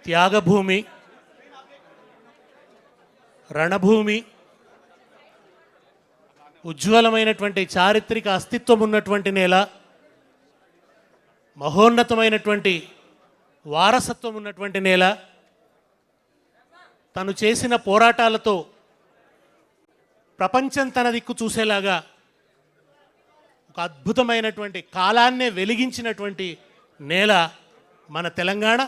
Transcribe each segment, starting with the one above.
త్యాగభూమి, రణభూమి, ఉజ్వలమైనటువంటి చారిత్రక అస్తిత్వం ఉన్నటువంటి నేల, మహోన్నతమైనటువంటి వారసత్వం ఉన్నటువంటి నేల, తను చేసిన పోరాటాలతో ప్రపంచం తన దిక్కు చూసేలాగా ఒక అద్భుతమైనటువంటి కాలాన్నే వెలిగించినటువంటి నేల మన తెలంగాణ.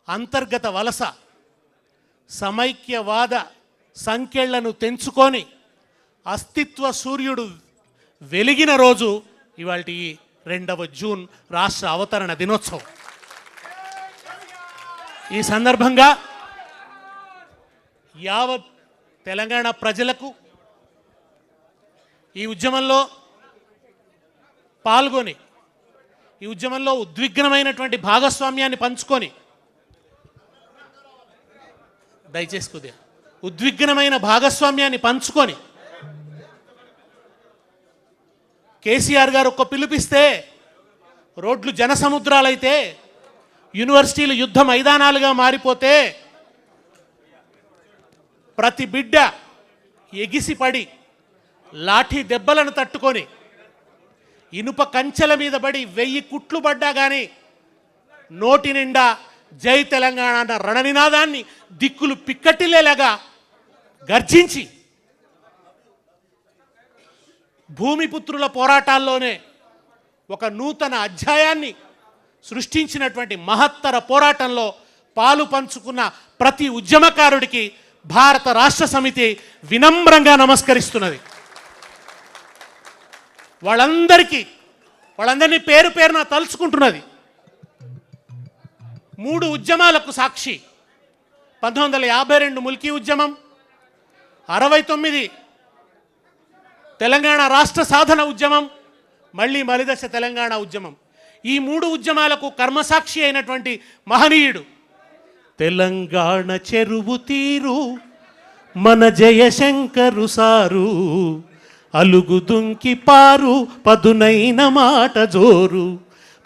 అంతర్గత వలస సమైక్యవాద సంకెళ్లను తెంచుకొని అస్తిత్వ సూర్యుడు వెలిగిన రోజు ఇవాల్టి 2వ జూన్ రాష్ట్ర అవతరణ దినోత్సవం. ఈ సందర్భంగా యావత్ తెలంగాణ ప్రజలకు ఈ ఉద్యమంలో పాల్గొని ఈ ఉద్యమంలో ఉద్విగ్నమైనటువంటి భాగస్వామ్యాన్ని పంచుకొని దయచేసి కొద్దిగా ఉద్విగ్నమైన భాగస్వామ్యాన్ని పంచుకొని కేసీఆర్ గారు ఒక్క పిలుపిస్తే రోడ్లు జనసముద్రాలైతే, యూనివర్సిటీలు యుద్ధ మైదానాలుగా మారిపోతే, ప్రతి బిడ్డ ఎగిసిపడి లాఠీ దెబ్బలను తట్టుకొని ఇనుప కంచెల మీద పడి 1000 కుట్లు పడ్డా కానీ నోటి నిండా జై తెలంగాణ అన్న రణనినాదాన్ని దిక్కులు పిక్కటిల్లేలాగా గర్జించి భూమిపుత్రుల పోరాటాల్లోనే ఒక నూతన అధ్యాయాన్ని సృష్టించినటువంటి మహత్తర పోరాటంలో పాలు పంచుకున్న ప్రతి ఉద్యమకారుడికి భారత రాష్ట్ర సమితి వినమ్రంగా నమస్కరిస్తున్నది. వాళ్ళందరినీ పేరు పేరున తలుచుకుంటున్నది. 3 ఉద్యమాలకు సాక్షి. 1952 ముల్కీ ఉద్యమం, 69 తెలంగాణ రాష్ట్ర సాధన ఉద్యమం, మళ్ళీ మలిదశ తెలంగాణ ఉద్యమం. ఈ 3 ఉద్యమాలకు కర్మసాక్షి అయినటువంటి మహనీయుడు తెలంగాణ చెరువు తీరు మన జయశంకరు సారు, అలుగు దుంకి పారు పదునైన మాట జోరు,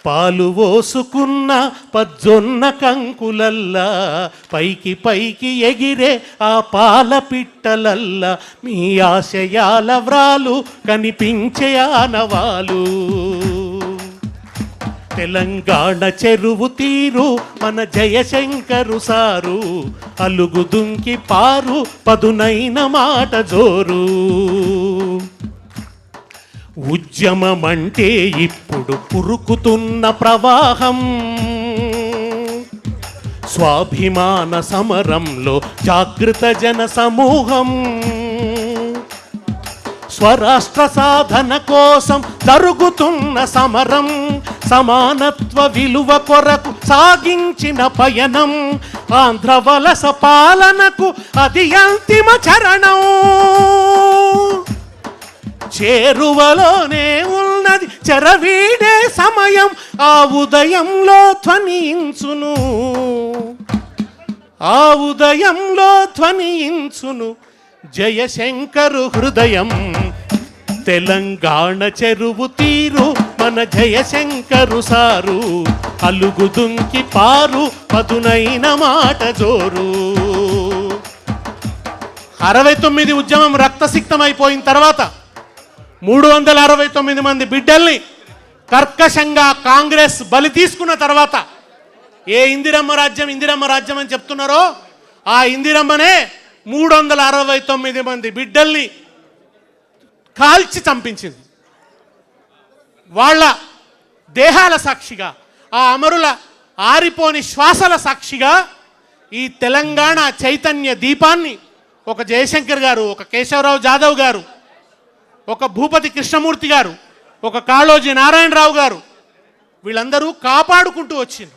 పాలు ఓసుకున్న పజ్జొన్న కంకులల్లా, పైకి పైకి ఎగిరే ఆ పాల పిట్టలల్లా, మీ ఆశయాల వ్రాలు కనిపించే ఆనవాలు. తెలంగాణ చెరువు తీరు మన జయశంకరు సారు, అలుగు దుంకి పారు పదునైన మాట జోరు. ఉద్యమమంటే ఇప్పుడు ఉరుకుతున్న ప్రవాహం, స్వాభిమాన సమరంలో జాగృత జన సమూహం, స్వరాష్ట్ర సాధన కోసం జరుగుతున్న సమరం, సమానత్వ విలువ కొరకు సాగించిన పయనం, ఆంధ్ర వలస పాలనకు అది అంతిమ చరణం. చేరువలోనే ఉన్నది చెరవీడే సమయం, ఆ ఉదయంలో ధ్వనించును, ఆ ఉదయంలో ధ్వనించును జయశంకరు హృదయం. తెలంగాణ చెరువు తీరు మన జయశంకరు సారు, అలుగు దుంకి పారు పదునైన మాట జోరు. 69 ఉద్యమం రక్తసిక్తమైపోయిన తర్వాత 369 మంది బిడ్డల్ని కర్కశంగా కాంగ్రెస్ బలి తీసుకున్న తర్వాత, ఏ ఇందిరమ్మ రాజ్యం అని చెప్తున్నారో ఆ ఇందిరమ్మనే 369 మంది బిడ్డల్ని కాల్చి చంపించింది. వాళ్ళ దేహాల సాక్షిగా, ఆ అమరుల ఆరిపోని శ్వాసల సాక్షిగా ఈ తెలంగాణ చైతన్య దీపాన్ని ఒక జయశంకర్ గారు, ఒక కేశవరావు జాదవ్ గారు, ఒక భూపతి కృష్ణమూర్తి గారు, ఒక కాళోజీ నారాయణరావు గారు, వీళ్ళందరూ కాపాడుకుంటూ వచ్చింది.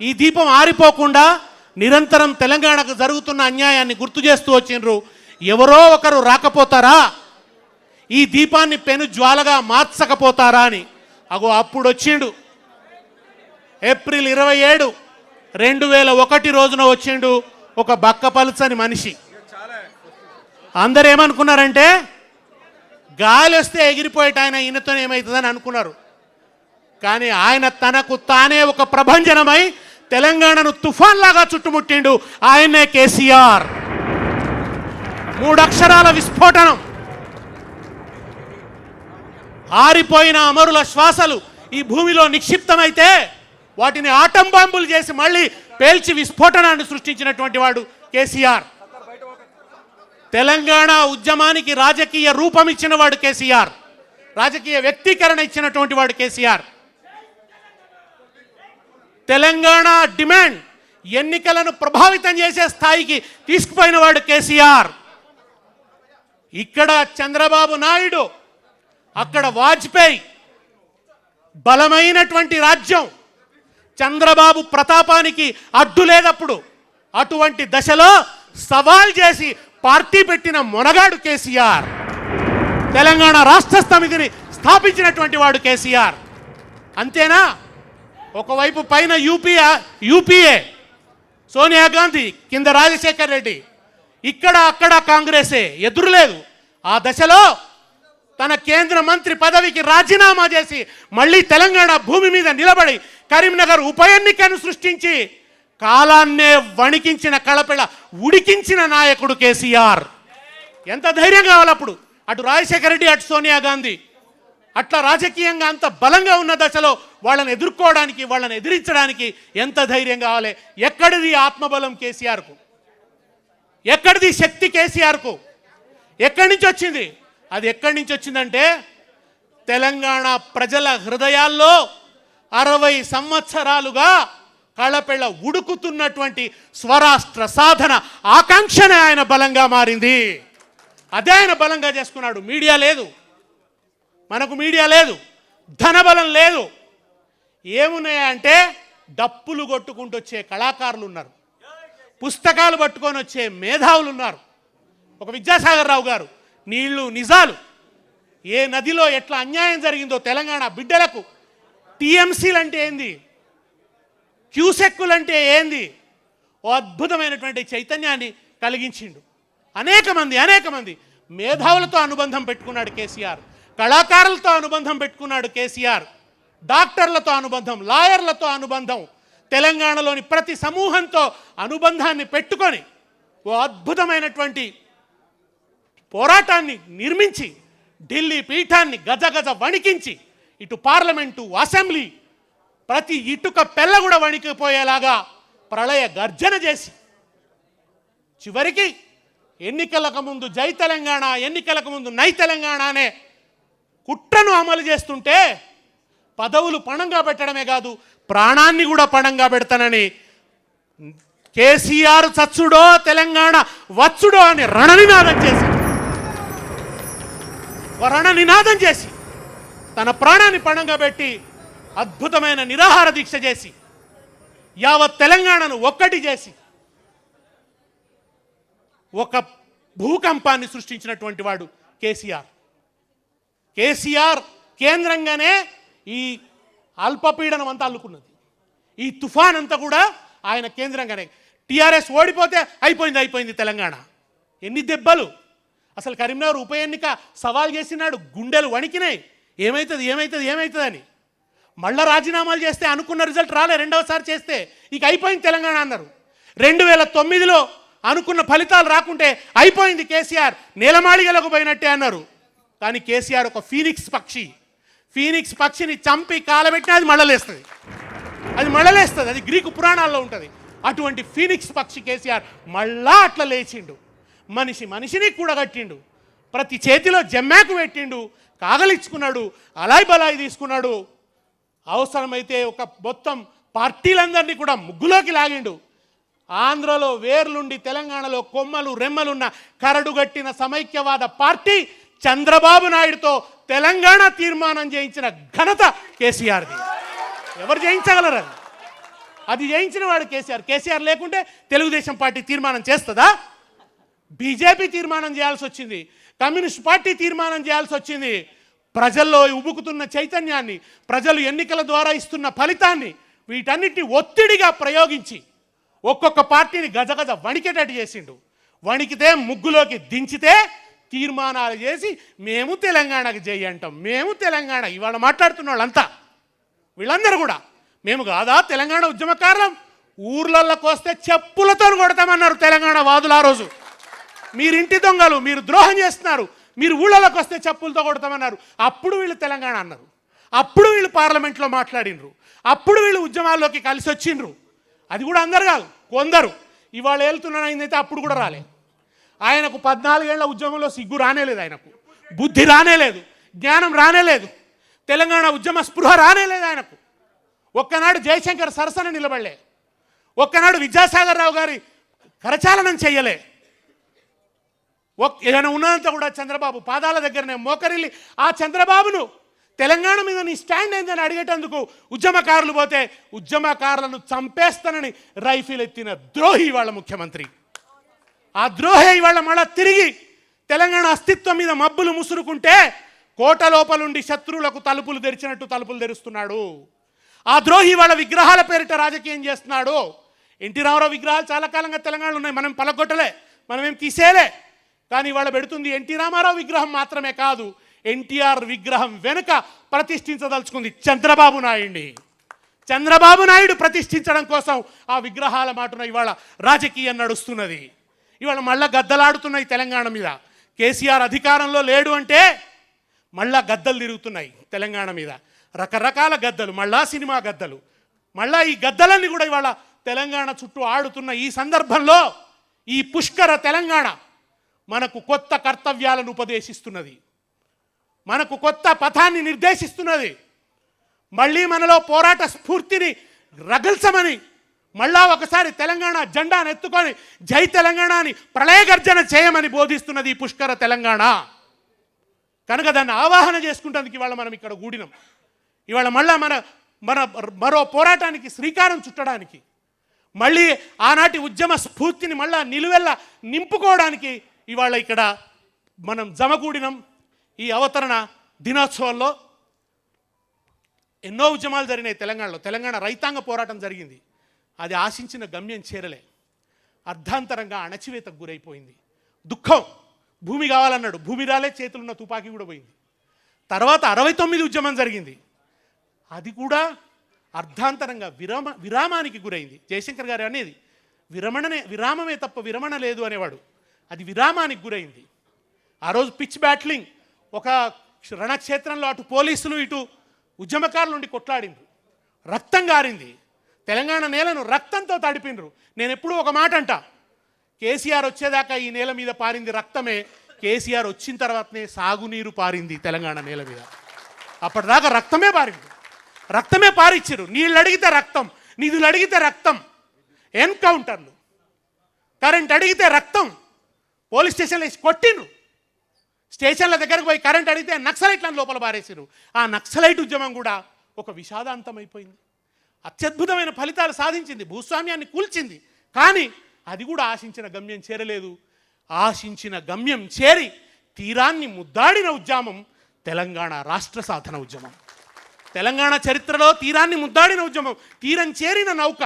ఈ దీపం ఆరిపోకుండా నిరంతరం తెలంగాణకు జరుగుతున్న అన్యాయాన్ని గుర్తు చేస్తూ వచ్చిండ్రు. ఎవరో ఒకరు రాకపోతారా, ఈ దీపాన్ని పెను జ్వాలగా మార్చకపోతారా అని. అప్పుడు వచ్చిండు ఏప్రిల్ 27, 2001 రోజున వచ్చిండు ఒక బక్కపలుచని మనిషి. అందరూ ఏమనుకున్నారంటే గాలి వస్తే ఎగిరిపోయేట ఆయన ఈయనతో ఏమవుతుందని అనుకున్నారు. కానీ ఆయన తనకు తానే ఒక ప్రభంజనమై తెలంగాణను తుఫాన్ లాగా చుట్టుముట్టిండు. ఆయనే కేసీఆర్. 3 అక్షరాల విస్ఫోటనం. ఆరిపోయిన అమరుల శ్వాసలు ఈ భూమిలో నిక్షిప్తమైతే వాటిని ఆటం బాంబులు చేసి మళ్ళీ పేల్చి విస్ఫోటనాన్ని సృష్టించినటువంటి వాడు కేసీఆర్. తెలంగాణ ఉద్యమానికి రాజకీయ రూపం ఇచ్చిన వాడు కేసీఆర్. రాజకీయ వ్యక్తీకరణ ఇచ్చినటువంటి వాడు కేసీఆర్. తెలంగాణ డిమాండ్ ఎన్నికలను ప్రభావితం చేసే స్థాయికి తీసుకుపోయిన వాడు కేసీఆర్. ఇక్కడ చంద్రబాబు నాయుడు, అక్కడ వాజ్పేయి. బలమైనటువంటి రాజ్యం. చంద్రబాబు ప్రతాపానికి అడ్డు లేదప్పుడు. అటువంటి దశలో సవాల్ చేసి పార్టీ పెట్టిన మొనగాడు కేసీఆర్. తెలంగాణ రాష్ట్ర సమితిని స్థాపించినటువంటి వాడు కేసీఆర్. అంతేనా? ఒకవైపు పైన యూపీఏ సోనియా గాంధీ, కింద రాజశేఖర్ రెడ్డి, ఇక్కడ అక్కడ కాంగ్రెసే, ఎదురులేదు. ఆ దశలో తన కేంద్ర మంత్రి పదవికి రాజీనామా చేసి మళ్ళీ తెలంగాణ భూమి మీద నిలబడి కరీంనగర్ ఉప ఎన్నికను సృష్టించి కాలాన్నే వణికించిన కళపిళ ఉడికించిన నాయకుడు కేసీఆర్. ఎంత ధైర్యం కావాలప్పుడు? అటు రాజశేఖర రెడ్డి, అటు సోనియా గాంధీ. అట్లా రాజకీయంగా అంత బలంగా ఉన్న దశలో వాళ్ళని ఎదుర్కోవడానికి, వాళ్ళని ఎదిరించడానికి ఎంత ధైర్యం కావాలి? ఎక్కడిది ఆత్మబలం కేసీఆర్కు? ఎక్కడిది శక్తి కేసీఆర్కు? ఎక్కడి నుంచి వచ్చింది? అది ఎక్కడి నుంచి వచ్చిందంటే తెలంగాణ ప్రజల హృదయాల్లో 60 సంవత్సరాలుగా కళపెళ్ళ ఉడుకుతున్నటువంటి స్వరాష్ట్ర సాధన ఆకాంక్షనే ఆయన బలంగా మారింది. అదే ఆయన బలంగా చేసుకున్నాడు. మీడియా లేదు, మనకు మీడియా లేదు, ధనబలం లేదు. ఏమున్నాయంటే డప్పులు కొట్టుకుంటూ వచ్చే కళాకారులు ఉన్నారు, పుస్తకాలు పట్టుకొని వచ్చే మేధావులు ఉన్నారు. ఒక విద్యాసాగర్ రావు గారు నీళ్లు నిజాలు, ఏ నదిలో ఎట్లా అన్యాయం జరిగిందో తెలంగాణ బిడ్డలకు, టీఎంసీలు అంటే ఏంది, క్యూసెక్కులు అంటే ఏంది, ఓ అద్భుతమైనటువంటి చైతన్యాన్ని కలిగించిండు. అనేక మంది మేధావులతో అనుబంధం పెట్టుకున్నాడు కేసీఆర్. కళాకారులతో అనుబంధం పెట్టుకున్నాడు కేసీఆర్. డాక్టర్లతో అనుబంధం, లాయర్లతో అనుబంధం, తెలంగాణలోని ప్రతి సమూహంతో అనుబంధాన్ని పెట్టుకొని ఓ అద్భుతమైనటువంటి పోరాటాన్ని నిర్మించి ఢిల్లీ పీఠాన్ని గజగజ వణికించి ఇటు పార్లమెంటు, అసెంబ్లీ, ప్రతి ఇటుక పెళ్ళ కూడా వణికిపోయేలాగా ప్రళయ గర్జన చేసి చివరికి ఎన్నికలకు ముందు జై తెలంగాణ, ఎన్నికలకు ముందు నై తెలంగాణ అనే కుట్రను అమలు చేస్తుంటే పదవులు పణంగా పెట్టడమే కాదు, ప్రాణాన్ని కూడా పణంగా పెడతానని కేసీఆర్ చచ్చుడో తెలంగాణ వచ్చుడో అని రణనినాదం చేసి తన ప్రాణాన్ని పణంగా పెట్టి అద్భుతమైన నిరాహార దీక్ష చేసి యావత్ తెలంగాణను ఒక్కటి చేసి ఒక భూకంపాన్ని సృష్టించినటువంటి వాడు కేసీఆర్. కేసీఆర్ కేంద్రంగానే ఈ అల్పపీడనం అంతా అల్లుకున్నది. ఈ తుఫాన్ అంతా కూడా ఆయన కేంద్రంగానే. టీఆర్ఎస్ ఓడిపోతే అయిపోయింది తెలంగాణ. ఎన్ని దెబ్బలు! అసలు కరీంనగర్ ఉప ఎన్నిక సవాల్ చేసినాడు, గుండెలు వణికినాయి. ఏమవుతుంది అని. మళ్ళా రాజీనామాలు చేస్తే అనుకున్న రిజల్ట్ రాలే. రెండవసారి చేస్తే ఇక అయిపోయింది తెలంగాణ అన్నారు. 2009లో అనుకున్న ఫలితాలు రాకుంటే అయిపోయింది కేసీఆర్, నేలమాళిగలకు పోయినట్టే అన్నారు. కానీ కేసీఆర్ ఒక ఫీనిక్స్ పక్షిని చంపి కాలబెట్టినా అది మళ్ళలేస్తుంది. అది గ్రీకు పురాణాల్లో ఉంటుంది. అటువంటి ఫీనిక్స్ పక్షి కేసీఆర్ మళ్ళా అట్లా లేచిండు. మనిషిని కూడగట్టిండు, ప్రతి చేతిలో జమ్మాకు పెట్టిండు, కాగలిచ్చుకున్నాడు, అలాయ్ బలాయి తీసుకున్నాడు. అవసరమైతే ఒక మొత్తం పార్టీలందరినీ కూడా ముగ్గులోకి లాగిండు. ఆంధ్రలో వేర్లుండి తెలంగాణలో కొమ్మలు రెమ్మలున్న కరడుగట్టిన సమైక్యవాద పార్టీ చంద్రబాబు నాయుడుతో తెలంగాణ తీర్మానం చేయించిన ఘనత కేసీఆర్ది. ఎవరు చేయించగలరు? అది చేయించిన వాడు కేసీఆర్. కేసీఆర్ లేకుంటే తెలుగుదేశం పార్టీ తీర్మానం చేస్తుందా? బీజేపీ తీర్మానం చేయాల్సి వచ్చింది, కమ్యూనిస్ట్ పార్టీ తీర్మానం చేయాల్సి వచ్చింది. ప్రజల్లో ఉబుకుతున్న చైతన్యాన్ని, ప్రజలు ఎన్నికల ద్వారా ఇస్తున్న ఫలితాన్ని, వీటన్నిటిని ఒత్తిడిగా ప్రయోగించి ఒక్కొక్క పార్టీని గజగజ వణికేటట్టు చేసిండు. వణికితే ముగ్గులోకి దించితే తీర్మానాలు చేసి మేము తెలంగాణకు జై అంటాం, మేము తెలంగాణ. ఇవాళ మాట్లాడుతున్న వాళ్ళంతా వీళ్ళందరూ కూడా మేము కాదా తెలంగాణ ఉద్యమకారులం, ఊర్లలోకి వస్తే చెప్పులతో కొడతామన్నారు తెలంగాణ వాదులు ఆ రోజు. మీరు ఇంటి దొంగలు, మీరు ద్రోహం చేస్తున్నారు, మీరు ఊళ్ళలోకి వస్తే చెప్పులతో కొడతామన్నారు. అప్పుడు వీళ్ళు తెలంగాణ అన్నారు, అప్పుడు వీళ్ళు పార్లమెంట్లో మాట్లాడినరు, అప్పుడు వీళ్ళు ఉద్యమాల్లోకి కలిసి వచ్చిండ్రు. అది కూడా అందరు కాదు, కొందరు. ఇవాళ వెళ్తున్నానైందైతే అప్పుడు కూడా రాలే. ఆయనకు 14 ఏళ్ల ఉద్యమంలో సిగ్గు రానేలేదు, ఆయనకు బుద్ధి రానేలేదు, జ్ఞానం రానేలేదు, తెలంగాణ ఉద్యమ స్పృహ రానేలేదు ఆయనకు. ఒక్కనాడు జయశంకర్ సరసన నిలబడలే, ఒక్కనాడు విద్యాసాగర్ రావు గారి కరచాలనం చెయ్యలే. ఏదైనా ఉన్నంత కూడా చంద్రబాబు పాదాల దగ్గరనే మోకరిల్లి ఆ చంద్రబాబును తెలంగాణ మీద నీ స్టాండ్ ఏందని అడిగేటందుకు ఉద్యమకారులు పోతే ఉద్యమకారులను చంపేస్తానని రైఫిల్ ఎత్తిన ద్రోహి ఇవాళ ముఖ్యమంత్రి. ఆ ద్రోహి ఇవాళ మళ్ళా తిరిగి తెలంగాణ అస్తిత్వం మీద మబ్బులు ముసురుకుంటే కోట లోపలుండి శత్రువులకు తలుపులు తెరిచినట్టు తలుపులు తెరుస్తున్నాడు. ఆ ద్రోహి వాళ్ళ విగ్రహాల పేరిట రాజకీయం చేస్తున్నాడు. ఎన్టీ రామారావు విగ్రహాలు చాలా కాలంగా తెలంగాణలో ఉన్నాయి, మనం పలగొట్టలే, మనమేం తీసేలే. కానీ ఇవాళ పెడుతుంది ఎన్టీ రామారావు విగ్రహం మాత్రమే కాదు, ఎన్టీఆర్ విగ్రహం వెనుక ప్రతిష్ఠించదలుచుకుంది చంద్రబాబు నాయుడిని. చంద్రబాబు నాయుడు ప్రతిష్ఠించడం కోసం ఆ విగ్రహాల మాటున ఇవాళ రాజకీయం నడుస్తున్నది. ఇవాళ మళ్ళా గద్దలాడుతున్నాయి తెలంగాణ మీద. కేసీఆర్ అధికారంలో లేడు అంటే మళ్ళా గద్దలు తిరుగుతున్నాయి తెలంగాణ మీద, రకరకాల గద్దలు, మళ్ళా సినిమా గద్దలు. మళ్ళా ఈ గద్దలన్నీ కూడా ఇవాళ తెలంగాణ చుట్టూ ఆడుతున్న ఈ సందర్భంలో ఈ పుష్కర తెలంగాణ మనకు కొత్త కర్తవ్యాలను ఉపదేశిస్తున్నది, మనకు కొత్త పథాన్ని నిర్దేశిస్తున్నది. మళ్ళీ మనలో పోరాట స్ఫూర్తిని రగల్చమని మళ్ళా ఒకసారి తెలంగాణ జెండాను ఎత్తుకొని జై తెలంగాణ అని ప్రళయగర్జన చేయమని బోధిస్తున్నది ఈ పుష్కర తెలంగాణ. కనుక దాన్ని ఆవాహన చేసుకుంటేందుకు ఇవాళ మనం ఇక్కడ కూడినాం. ఇవాళ మళ్ళా మరో పోరాటానికి శ్రీకారం చుట్టడానికి, మళ్ళీ ఆనాటి ఉద్యమ స్ఫూర్తిని మళ్ళా నిలువెల్ల నింపుకోవడానికి ఇవాళ ఇక్కడ మనం జమకూడినాం. ఈ అవతరణ దినోత్సవంలో ఎన్నో ఉద్యమాలు జరిగినాయి తెలంగాణలో. తెలంగాణ రైతాంగ పోరాటం జరిగింది, అది ఆశించిన గమ్యం చేరలే, అర్ధాంతరంగా అణచివేతకు గురైపోయింది. దుఃఖం, భూమి కావాలన్నాడు, భూమి రాలే, చేతులున్న తుపాకీ కూడా పోయింది. తర్వాత 69 ఉద్యమం జరిగింది, అది కూడా అర్ధాంతరంగా విరామానికి గురైంది. జయశంకర్ గారు అనేది విరామమే తప్ప విరమణ లేదు అనేవాడు, అది విరామానికి గురైంది. ఆ రోజు పిచ్ బ్యాట్లింగ్, ఒక రణక్షేత్రంలో అటు పోలీసులు ఇటు ఉద్యమకారుల నుండి కొట్లాడిండ్రు, రక్తం గారింది, తెలంగాణ నేలను రక్తంతో తడిపిండ్రు. నేను ఎప్పుడూ ఒక మాట అంటా, కేసీఆర్ వచ్చేదాకా ఈ నేల మీద పారింది రక్తమే, కేసీఆర్ వచ్చిన తర్వాతనే సాగునీరు పారింది తెలంగాణ నేల మీద. అప్పటిదాకా రక్తమే పారింది, రక్తమే పారిచ్చారు. నీళ్ళు అడిగితే రక్తం, నిధులు అడిగితే రక్తం, ఎన్కౌంటర్లు, కరెంట్ అడిగితే రక్తం, పోలీస్ స్టేషన్లో వేసి కొట్టిండ్రు, స్టేషన్ల దగ్గరకు పోయి కరెంట్ అడిగితే నక్సలైట్లను లోపల పారేసారు. ఆ నక్సలైట్ ఉద్యమం కూడా ఒక విషాదాంతమైపోయింది, అత్యద్భుతమైన ఫలితాలు సాధించింది, భూస్వామ్యాన్ని కూల్చింది. కానీ అది కూడా ఆశించిన గమ్యం చేరలేదు. ఆశించిన గమ్యం చేరి తీరాన్ని ముద్దాడిన ఉద్యమం తెలంగాణ రాష్ట్ర సాధన ఉద్యమం. తెలంగాణ చరిత్రలో తీరాన్ని ముద్దాడిన ఉద్యమం, తీరం చేరిన నౌక,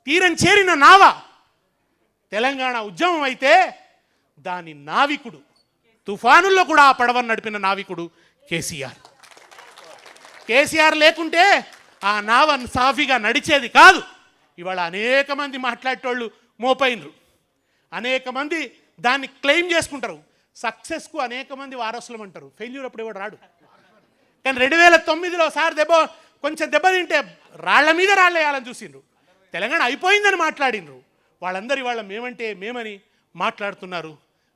తీరం చేరిన నావ తెలంగాణ ఉద్యమం అయితే దాని నావికుడు, తుఫానుల్లో కూడా ఆ పడవను నడిపిన నావికుడు కేసీఆర్. కేసీఆర్ లేకుంటే ఆ నావ సాఫీగా నడిచేది కాదు. ఇవాళ అనేక మంది మాట్లాడేటోళ్ళు మోపైనరు, అనేక మంది దాన్ని క్లెయిమ్ చేసుకుంటారు. సక్సెస్కు అనేక మంది వారసులం అంటారు, ఫెయిల్యూర్ అప్పుడు ఎవడు రాడు. కానీ 2009లో సార్ కొంచెం దెబ్బతింటే రాళ్ల మీద రాళ్ళు వేయాలని చూసిండ్రు, తెలంగాణ అయిపోయిందని మాట్లాడినరు. వాళ్ళందరూ ఇవాళ మేమంటే మేమని మాట్లాడుతున్నారు.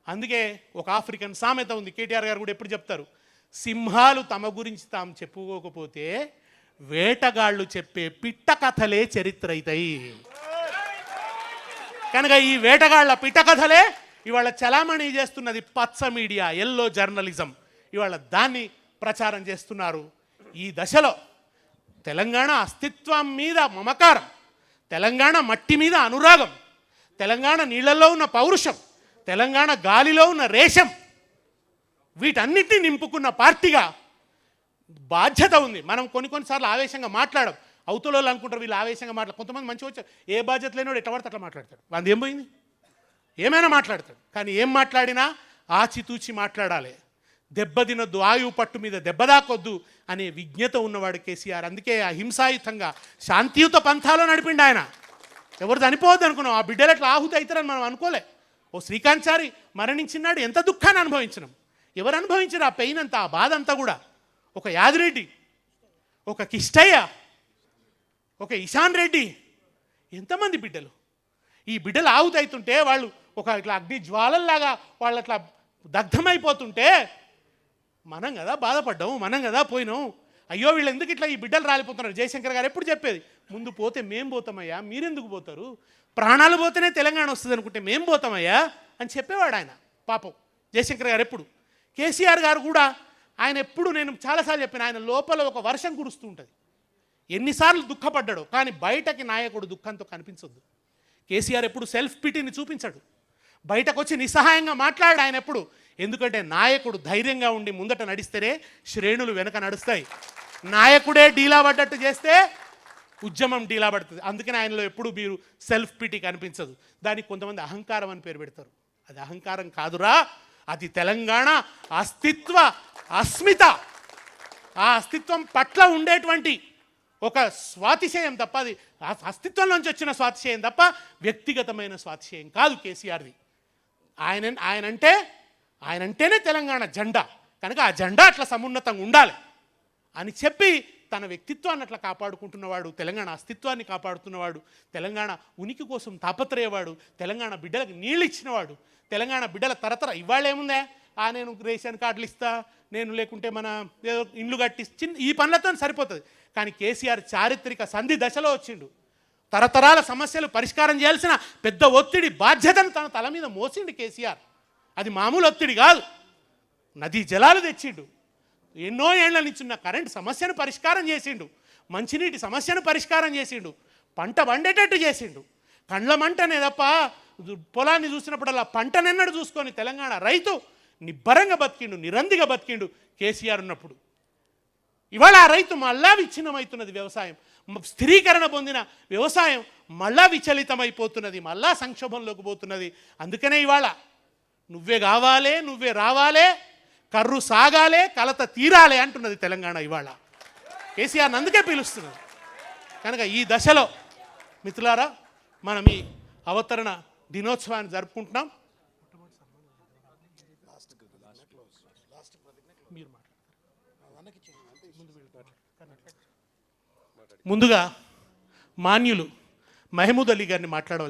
అందుకే ఒక ఆఫ్రికన్ సామెత ఉంది, కేటీఆర్ గారు కూడా ఎప్పుడు చెప్తారు, సింహాలు తమ గురించి తాము చెప్పుకోకపోతే వేటగాళ్ళు చెప్పే పిట్ట కథలే చరిత్ర అవుతాయి. కనుక ఈ వేటగాళ్ల పిట్ట కథలే ఇవాళ చలామణి చేస్తున్నది పచ్చ మీడియా, ఎల్లో జర్నలిజం. ఇవాళ దాన్ని ప్రచారం చేస్తున్నారు. ఈ దశలో తెలంగాణ అస్తిత్వం మీద మమకారం, తెలంగాణ మట్టి మీద అనురాగం, తెలంగాణ నీళ్లలో ఉన్న పౌరుషం, తెలంగాణ గాలిలో ఉన్న రేషం, వీటన్నిటిని నింపుకున్న పార్టీగా బాధ్యత ఉంది. మనం కొన్నిసార్లు ఆవేశంగా మాట్లాడం, అవతల వాళ్ళు అనుకుంటారు వీళ్ళు ఆవేశంగా కొంతమంది మంచిగా వచ్చారు, ఏ బాధ్యత లేనివాడు ఎట్లా పడితే అట్లా మాట్లాడతాడు, వాంది ఏం పోయింది, ఏమైనా మాట్లాడతాడు. కానీ ఏం మాట్లాడినా ఆచితూచి మాట్లాడాలి, దెబ్బతినొద్దు, ఆయువు పట్టు మీద దెబ్బదాకొద్దు అనే విజ్ఞత ఉన్నవాడు కేసీఆర్. అందుకే అహింసాయుతంగా శాంతియుత పంథాలో నడిపిండు ఆయన. ఎవరు చనిపోవద్దు అనుకున్నాం, ఆ బిడ్డలు ఎట్లా ఆహుతి అవుతారని మనం అనుకోలే. ఓ శ్రీకాంత్ చారి మరణించినాడు, ఎంత దుఃఖాన్ని అనుభవించినాం. ఎవరు అనుభవించారు ఆ పెయిన్ అంతా, ఆ బాధ అంతా కూడా? ఒక యాదిరెడ్డి, ఒక కిష్టయ్య, ఒక ఇషాన్ రెడ్డి, ఎంతమంది బిడ్డలు. ఈ బిడ్డలు ఆహుతి అవుతుంటే వాళ్ళు ఒక ఇట్లా అగ్ని జ్వాలల్లాగా వాళ్ళు అట్లా దగ్ధమైపోతుంటే మనం కదా బాధపడ్డాము, మనం కదా పోయినాం. అయ్యో వీళ్ళు ఎందుకు ఇట్లా ఈ బిడ్డలు రాలిపోతున్నారు. జయశంకర్ గారు ఎప్పుడు చెప్పేది, ముందు పోతే మేం పోతామయ్యా, మీరెందుకు పోతారు, ప్రాణాలు పోతేనే తెలంగాణ వస్తుంది అనుకుంటే మేం పోతామయ్యా అని చెప్పేవాడు ఆయన. పాపం జయశంకర్ గారు ఎప్పుడు. కేసీఆర్ గారు కూడా ఆయన ఎప్పుడు, నేను చాలాసార్లు చెప్పిన, ఆయన లోపల ఒక వర్షం కురుస్తూ ఉంటుంది. ఎన్నిసార్లు దుఃఖపడ్డాడో, కానీ బయటకి నాయకుడు దుఃఖంతో కనిపించొద్దు. కేసీఆర్ ఎప్పుడు సెల్ఫ్ పిటీని చూపించాడు, బయటకు వచ్చి నిస్సహాయంగా మాట్లాడాడు ఆయన ఎప్పుడు. ఎందుకంటే నాయకుడు ధైర్యంగా ఉండి ముందట నడిస్తేనే శ్రేణులు వెనక నడుస్తాయి. నాయకుడే డీలా పడ్డట్టు చేస్తే ఉద్యమం డీలా పడుతుంది. అందుకని ఆయనలో ఎప్పుడు మీరు సెల్ఫ్ పిటీ కనిపించదు. దానికి కొంతమంది అహంకారం అని పేరు పెడతారు. అది అహంకారం కాదురా, అది తెలంగాణ అస్తిత్వ అస్మిత. ఆ అస్తిత్వం పట్ల ఉండేటువంటి ఒక స్వాతిశయం తప్ప, అది అస్తిత్వంలోంచి వచ్చిన స్వాతిశయం తప్ప వ్యక్తిగతమైన స్వాతిశయం కాదు కేసీఆర్ది. ఆయనంటేనే తెలంగాణ జెండా కనుక ఆ జెండా అట్లా సమున్నతంగా ఉండాలి అని చెప్పి తన వ్యక్తిత్వాన్ని అట్లా కాపాడుకుంటున్నవాడు, తెలంగాణ అస్తిత్వాన్ని కాపాడుతున్నవాడు, తెలంగాణ ఉనికి కోసం తాపత్రయవాడు, తెలంగాణ బిడ్డలకు నీళ్ళు ఇచ్చినవాడు, తెలంగాణ బిడ్డల తరతర ఇవాళ ఏముందే, నేను రేషన్ కార్డులు ఇస్తా, నేను లేకుంటే మన ఏదో ఇండ్లు కట్టి ఈ పనులతో సరిపోతుంది. కానీ కేసీఆర్ చారిత్రక సంధి దశలో వచ్చిండు. తరతరాల సమస్యలు పరిష్కారం చేయాల్సిన పెద్ద ఒత్తిడి బాధ్యతను తన తల మీద మోసిండు కేసీఆర్. అది మామూలు ఒత్తిడి కాదు. నదీ జలాలు తెచ్చిండు, ఎన్నో ఏళ్ల నుంచి ఉన్న కరెంట్ సమస్యను పరిష్కారం చేసిండు, మంచినీటి సమస్యను పరిష్కారం చేసిండు, పంట పండేటట్టు చేసిండు. కండ్ల మంటనే తప్ప పొలాన్ని చూసినప్పుడల్లా పంటనెన్నడు చూసుకొని తెలంగాణ రైతు నిబ్బరంగా బతికిండు, నిరందిగా బతికిండు కేసీఆర్ ఉన్నప్పుడు. ఇవాళ ఆ రైతు మళ్ళా విచ్ఛిన్నమవుతున్నది. వ్యవసాయం స్థిరీకరణ పొందిన వ్యవసాయం మళ్ళా విచలితమైపోతున్నది, మళ్ళా సంక్షోభంలోకి పోతున్నది. అందుకనే ఇవాళ నువ్వే కావాలే, నువ్వే రావాలే, కర్రు సాగాలే, కలత తీరాలే అంటున్నది తెలంగాణ ఇవాళ. కేసీఆర్ని అందుకే పిలుస్తున్నది. కనుక ఈ దశలో మిత్రులారా మనం ఈ అవతరణ దినోత్సవాన్ని జరుపుకుంటున్నాం. ముందుగా మాన్యులు మహమూద్ అలీ గారిని మాట్లాడవాలి.